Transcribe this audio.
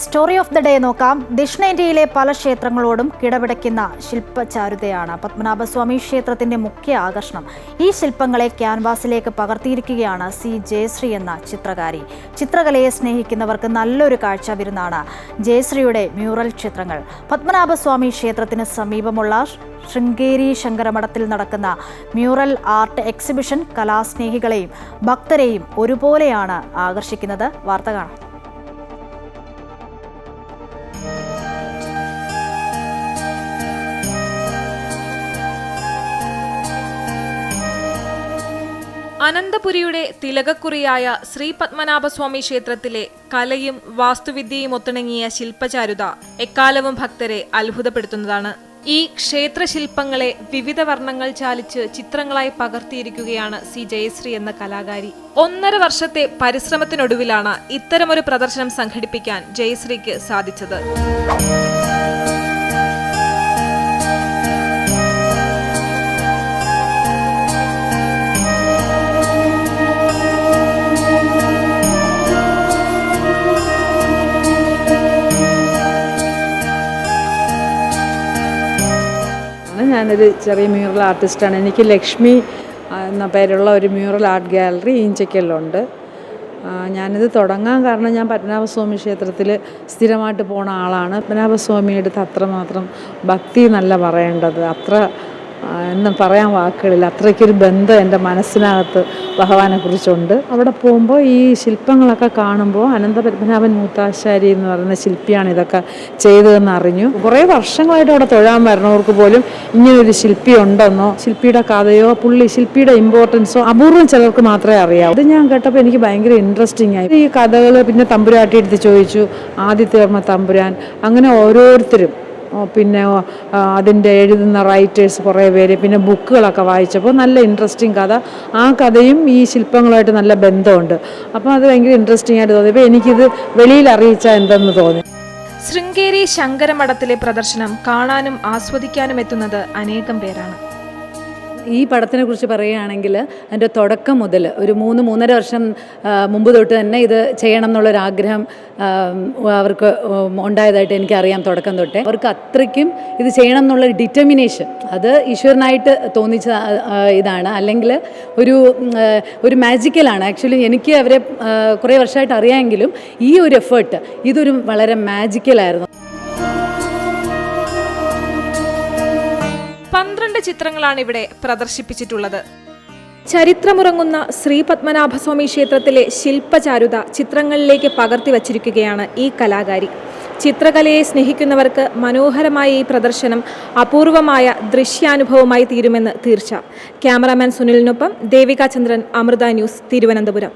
Story of the day നോക്കാം. ദക്ഷിണേന്ത്യയിലെ പല ക്ഷേത്രങ്ങളോടും കിടപിടിക്കുന്ന ശില്പചാരുതയാണ് പത്മനാഭസ്വാമി ക്ഷേത്രത്തിന്റെ മുഖ്യ ആകർഷണം. ഈ ശില്പങ്ങളെ ക്യാൻവാസിലേക്ക് പകർത്തിയിരിക്കുകയാണ് സി ജയശ്രീ എന്ന ചിത്രകാരി. ചിത്രകലയെ സ്നേഹിക്കുന്നവർക്ക് നല്ലൊരു കാഴ്ച വിരുന്നാണ് ജയശ്രീയുടെ മ്യൂറൽ ചിത്രങ്ങൾ. പത്മനാഭസ്വാമി ക്ഷേത്രത്തിന് സമീപമുള്ള ശൃംഗേരി ശങ്കരമഠത്തിൽ നടക്കുന്ന മ്യൂറൽ ആർട്ട് എക്സിബിഷൻ കലാസ്നേഹികളെയും ഭക്തരെയും ഒരുപോലെയാണ് ആകർഷിക്കുന്നത്. വാർത്ത കാണാം. അനന്തപുരിയുടെ തിലകക്കുറിയായ ശ്രീ പത്മനാഭസ്വാമി ക്ഷേത്രത്തിലെ കലയും വാസ്തുവിദ്യയും ഒത്തിണങ്ങിയ ശില്പചാരുത എക്കാലവും ഭക്തരെ അത്ഭുതപ്പെടുത്തുന്നതാണ്. ഈ ക്ഷേത്രശില്പങ്ങളെ വിവിധ വർണ്ണങ്ങൾ ചാലിച്ച് ചിത്രങ്ങളായി പകർത്തിയിരിക്കുകയാണ് സി ജയശ്രീ എന്ന കലാകാരി. 1.5 വർഷത്തെ പരിശ്രമത്തിനൊടുവിലാണ് ഇത്തരമൊരു പ്രദർശനം സംഘടിപ്പിക്കാൻ ജയശ്രീക്ക് സാധിച്ചത്. ഞാനൊരു ചെറിയ മ്യൂറൽ ആർട്ടിസ്റ്റാണ്. എനിക്ക് ലക്ഷ്മി എന്ന പേരുള്ള ഒരു മ്യൂറൽ ആർട്ട് ഗാലറി ഈഞ്ചയ്ക്കലുണ്ട്. ഞാനിത് തുടങ്ങാൻ കാരണം ഞാൻ പത്മനാഭസ്വാമി ക്ഷേത്രത്തിൽ സ്ഥിരമായിട്ട് പോണ ആളാണ്. പത്മനാഭസ്വാമിയുടെ അടുത്ത് അത്രമാത്രം ഭക്തി എന്നല്ല പറയേണ്ടത്, അത്ര എന്നും പറയാൻ വാക്കുകളില്ല, അത്രയ്ക്കൊരു ബന്ധം എൻ്റെ മനസ്സിനകത്ത് ഭഗവാനെ കുറിച്ചുണ്ട്. അവിടെ പോകുമ്പോൾ ഈ ശില്പങ്ങളൊക്കെ കാണുമ്പോൾ അനന്തപത്മനാഭൻ മൂത്താശാരി എന്ന് പറയുന്ന ശില്പിയാണ് ഇതൊക്കെ ചെയ്തതെന്ന് അറിഞ്ഞു. കുറേ വർഷങ്ങളായിട്ട് അവിടെ തൊഴാൻ വരണവർക്ക് പോലും ഇങ്ങനൊരു ശില്പി ഉണ്ടെന്നോ ശില്പിയുടെ കഥയോ ശില്പിയുടെ ഇമ്പോർട്ടൻസോ അപൂർവം ചിലർക്ക് മാത്രമേ അറിയാവൂ. ഇത് ഞാൻ കേട്ടപ്പോൾ എനിക്ക് ഭയങ്കര ഇൻട്രസ്റ്റിംഗ് ആയി. ഈ കഥകൾ പിന്നെ തമ്പുരാട്ടി എടുത്ത് ചോദിച്ചു, ആദിത്യവർമ്മ തമ്പുരാൻ, അങ്ങനെ ഓരോരുത്തരും, പിന്നെ അതിൻ്റെ എഴുതുന്ന റൈറ്റേഴ്സ് കുറേ പേര്, പിന്നെ ബുക്കുകളൊക്കെ വായിച്ചപ്പോൾ നല്ല ഇൻട്രസ്റ്റിംഗ് കഥ. ആ കഥയും ഈ ശില്പങ്ങളുമായിട്ട് നല്ല ബന്ധമുണ്ട്. അപ്പോൾ അത് ഭയങ്കര ഇൻട്രസ്റ്റിംഗ് ആയിട്ട് തോന്നിയപ്പോൾ എനിക്കിത് വെളിയിൽ അറിയിച്ചാൽ എന്തെന്ന് തോന്നി. ശൃംഗേരി ശങ്കരമഠത്തിലെ പ്രദർശനം കാണാനും ആസ്വദിക്കാനും എത്തുന്നത് അനേകം പേരാണ്. ഈ പടത്തിനെ കുറിച്ച് പറയുകയാണെങ്കിൽ അതിൻ്റെ തുടക്കം മുതൽ ഒരു 3-3.5 വർഷം മുമ്പ് തൊട്ട് തന്നെ ഇത് ചെയ്യണം എന്നുള്ളൊരാഗ്രഹം അവർക്ക് ഉണ്ടായതായിട്ട് എനിക്കറിയാം. തുടക്കം തൊട്ടേ അവർക്ക് അത്രയ്ക്കും ഇത് ചെയ്യണം എന്നുള്ള ഡിറ്റർമിനേഷൻ, അത് ഈശ്വരനായിട്ട് തോന്നിച്ച ഇതാണ്, അല്ലെങ്കിൽ ഒരു മാജിക്കലാണ്. ആക്ച്വലി എനിക്ക് അവരെ കുറേ വർഷമായിട്ട് അറിയാമെങ്കിലും ഈ ഒരു എഫേർട്ട് ഇതൊരു വളരെ മാജിക്കലായിരുന്നു. 12 ചിത്രങ്ങളാണ് ഇവിടെ പ്രദർശിപ്പിച്ചിട്ടുള്ളത്. ചരിത്രമുറങ്ങുന്ന ശ്രീ പത്മനാഭസ്വാമി ക്ഷേത്രത്തിലെ ശില്പചാരുത ചിത്രങ്ങളിലേക്ക് പകർത്തി വച്ചിരിക്കുകയാണ് ഈ കലാകാരി. ചിത്രകലയെ സ്നേഹിക്കുന്നവർക്ക് മനോഹരമായ ഈ പ്രദർശനം അപൂർവമായ ദൃശ്യാനുഭവമായി തീരുമെന്ന് തീർച്ച. ക്യാമറാമാൻ സുനിലിനൊപ്പം ദേവിക ചന്ദ്രൻ, അമൃത ന്യൂസ്, തിരുവനന്തപുരം.